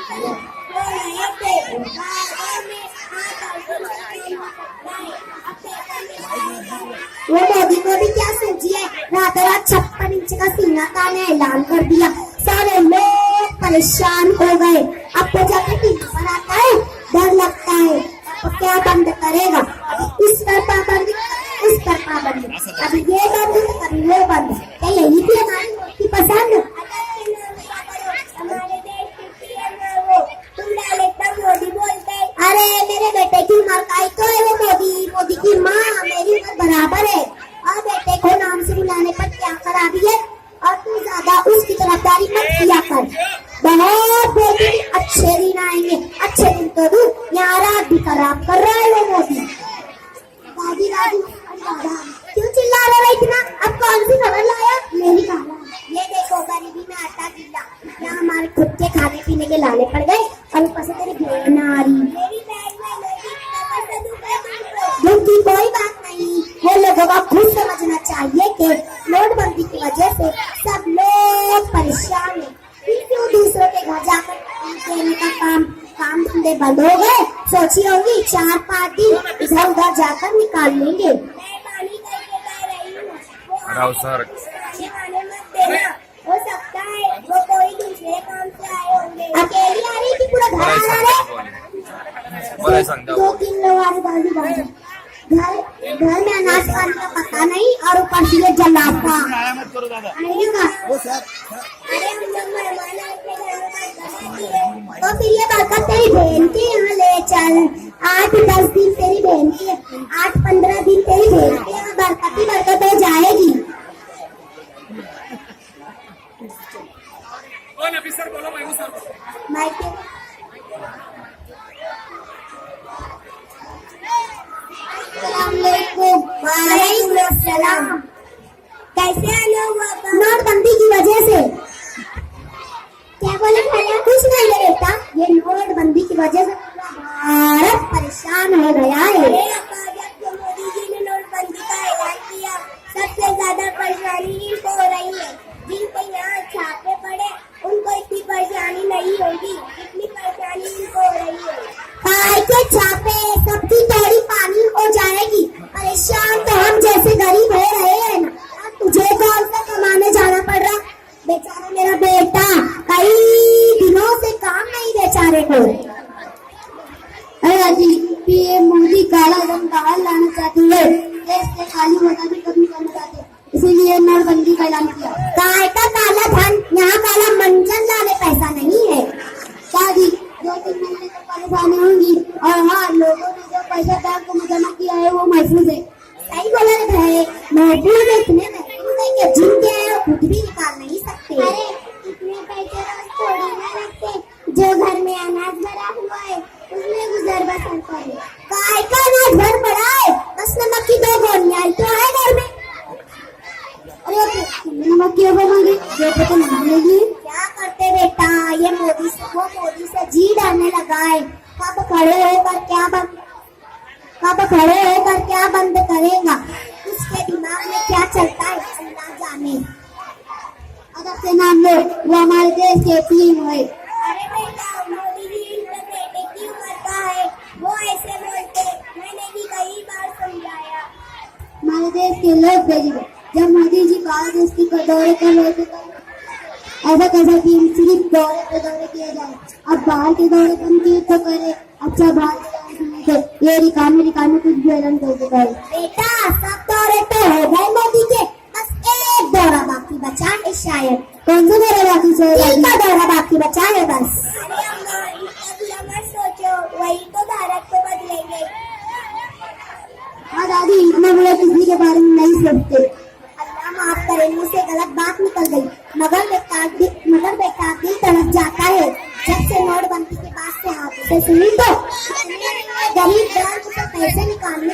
वो मोदी को भी क्या सूझी है, रातों रात 56 इंच का सीना का ने ऐलान कर दिया, सारे लोग परेशान हो गए। अब तो जाके टीवी पर आता है, डर लगता है तो क्या बंद करेगा, इस पर पाबंदी उस पर पाबंदी, कभी ये बंद कभी वो बंद। क्या यही थी हमारी की पसंद? मोदी बोलते अरे मेरे बेटे की उम्र का ही तो है वो मोदी, मोदी की माँ मेरी उम्र बराबर है, और बेटे को नाम से बुलाने पर क्या खराबी है, और तू ज्यादा उसकी तरफदारी मत किया कर। बहुत बेटी अच्छे दिन आएंगे, अच्छे दिन तो तू यहाँ रात भी खराब कर रहा है वो मोदी। दादी दादी क्यों चिल्ला रहे हो इतना? अब कौन सी खबर लाया? मेरी खबर, ये देखो गरीबी में आटा गीला, यहाँ हमारे खुद के खाने पीने के लाले पड़ गए, और ऊपर से तेरी बहन आ रही। की कोई बात नहीं, वो लोगों को खुद समझना चाहिए कि नोटबंदी की वजह से सब लोग परेशान हैं, क्यों दूसरों के घर जाकर देने का काम धंधे बंद हो गए। सोची होंगी 4-5 दिन इधर उधर जाकर निकाल लेंगे। हो सकता है वो कोई दूसरे काम से आए होंगे। अकेली आ रही थी, पूरा घर आ रहा है, 2-3 लोग आ रहे, घर में अनाज पानी का पता नहीं, और ऊपर से ये जलाता। तो फिर ये बरकत तेरी बहन की यहाँ ले चल, 8-10 दिन तेरी बहन की, 8-15 दिन तेरी बहन की यहाँ बरकत ही बरकत हो जाएगी। कैसे आना हुआ? नोटबंदी की वजह से। क्या बोले भैया? कुछ नहीं है बेटा, ये नोटबंदी की वजह से भारत परेशान हो गया है। जब मोदी जी ने नोटबंदी का ऐलान किया, सबसे ज्यादा परेशानी इनको हो रही है, जिनको यहाँ छापे पड़े उनको इतनी परेशानी नहीं होगी, इतनी परेशानी इनको हो रही है। काय के छापे, सबकी तोड़ी पानी हो जाएगी, परेशान तो हम जैसे गरीब हो रहे हैं ना, तुझे कौन सा कमाने जाना पड़ रहा? बेचारा मेरा बेटा कई दिनों से काम नहीं, बेचारे को। अरे जी, पीएम मोदी काला धन बाहर लाना चाहती है, देश के काली होता भी कभी करना चाहते, इसीलिए नोटबंदी का ऐलान किया। काय का काला धन? यहाँ काला मंजन लाने पैसा नहीं है। दादी 2-3 महीने तक परेशानी होंगी, और हाँ, लोगों ने जो पैसा बैंक में जमा किया है वो महफूज है। सही बोला है, महफूज इतने महफूज है कि जिनके हैं खुद भी निकाल नहीं सकते। अरे इतने पैसे रोज थोड़ी ना रखते, जो घर में अनाज भरा हुआ है उसमें गुजर बसर करे। काय का अनाज भर पड़ा है, बस नमक की 2 गोलियां तो है घर में। अरे नमक क्यों बनाएंगे, ये तो मिलेगी। क्या करते बेटा, ये मोदी से जी डालने लगा है। कब खड़े होकर क्या बंद करेगा, उसके दिमाग में क्या चलता है अल्लाह जाने। अगर से नाम लो, वो हमारे देश के पीएम है। अरे बेटा, मोदी जी इनके बेटे की उम्र का है, वो ऐसे बोलते, मैंने भी कई बार समझाया। हमारे देश के लोग भेजिए, जब मोदी जी बाहर देश की दौरे कर रहे थे ऐसा कैसा कि सिर्फ दौरे पे दौरे किए जाए, अब बाहर के दौरे बंद किए तो करे। अच्छा बाहर ये रिकामी कुछ भी ऐलान कर देता है। बेटा सब दौरे तो हो गए मोदी के, बस एक दौरा बाकी बचा है शायद। कौन सा दौरा बाकी है? एक दौरा बाकी बचा है बस। अरे सोचो, वही तो भारत को बदलेंगे। हाँ दादी, इतना बड़ा किसी के बारे में नहीं सोचते। अल्लाह माफ करे, मुँह से गलत बात निकल गई, मगर बेटा दिल तड़प जाता है जब से नोटबंदी के बाद से हाथ से सुनी तो गरीब बैंक से पैसे निकालने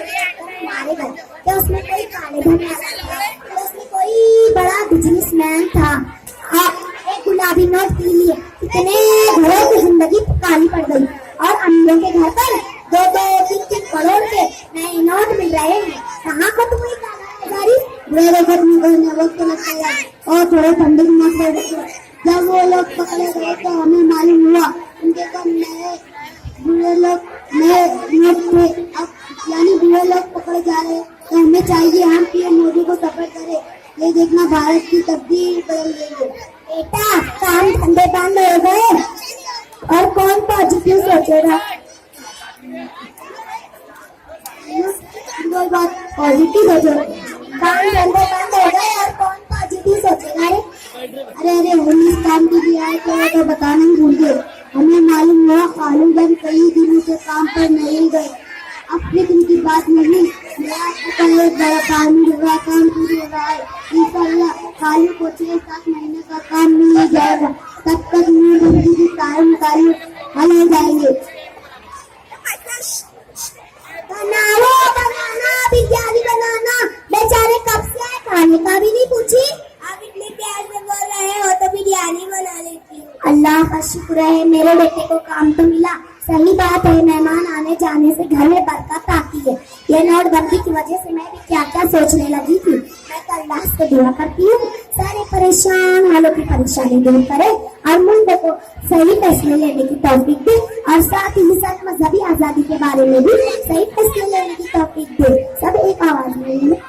मारे गए, तो उसमें कोई काले धन तो उसमें कोई बड़ा बिजनेसमैन था, एक गुलाबी नोट पी लिए, इतने घरों की जिंदगी काली पड़ गई, और अमीरों के घर पर 2-3 करोड़ के नए नोट मिल रहे हैं। कहाँ को तुम्हें वक्त लगता है, और थोड़े ठंडे दिमाग में जब वो लोग पकड़े गए तो हमें मालूम हुआ उनके देखो नए बुरे लोग नए थे, अब यानी बुरे लोग पकड़े जा रहे हैं, तो हमें चाहिए हम पीएम मोदी को सपोर्ट करें। ये देखना भारत की तकदीर बदल गई है। बेटा काम धंधे बंद हो गए और कौन पॉजिटिव सोचेगा? कोई बात पॉजिटिव हो जाए, काम धंधे बंद हो गए और कौन पॉजिटिव सोचेगा? अरे हम इस काम के लिए आए तो बताना ही भूल गए। हमें मालूम हुआ खालूजन कई दिनों से काम पर नहीं गए। अपने दिन की बात नहीं, मैं आपको एक बड़ा काम पूरी हो रहा है। इंशाअल्लाह खालू को 6-7 महीने का काम मिल जाएगा। तब तक नोटबंदी की कार्य हल हो जाएंगे। बनाना बिरयानी बनाना, बेचारे कब से आए, खाने का भी नहीं पूछी। आप इतने प्यार से बोल रहे हो तो बिरयानी बना लेती हूँ। अल्लाह का शुक्र है मेरे बेटे को काम तो मिला। सही बात है, मेहमान आने जाने से घर में बरकत आती है। ये नोटबंदी की वजह से मैं भी क्या क्या सोचने लगी थी। मैं तो अल्लाह से दुआ करती हूँ सारे परेशान वालों की परेशानी दूर करे और मुल्क को सही फैसले लेने की तौफीक दे, और साथ ही साथ मजहबी आजादी के बारे में भी सही फैसले लेने की तौफीक दे। सब एक आवाज में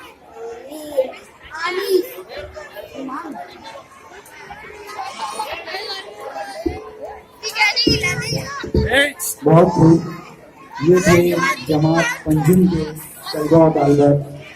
बहुत खूब। ये थे जमात पंजुम के तलबा तालिबात।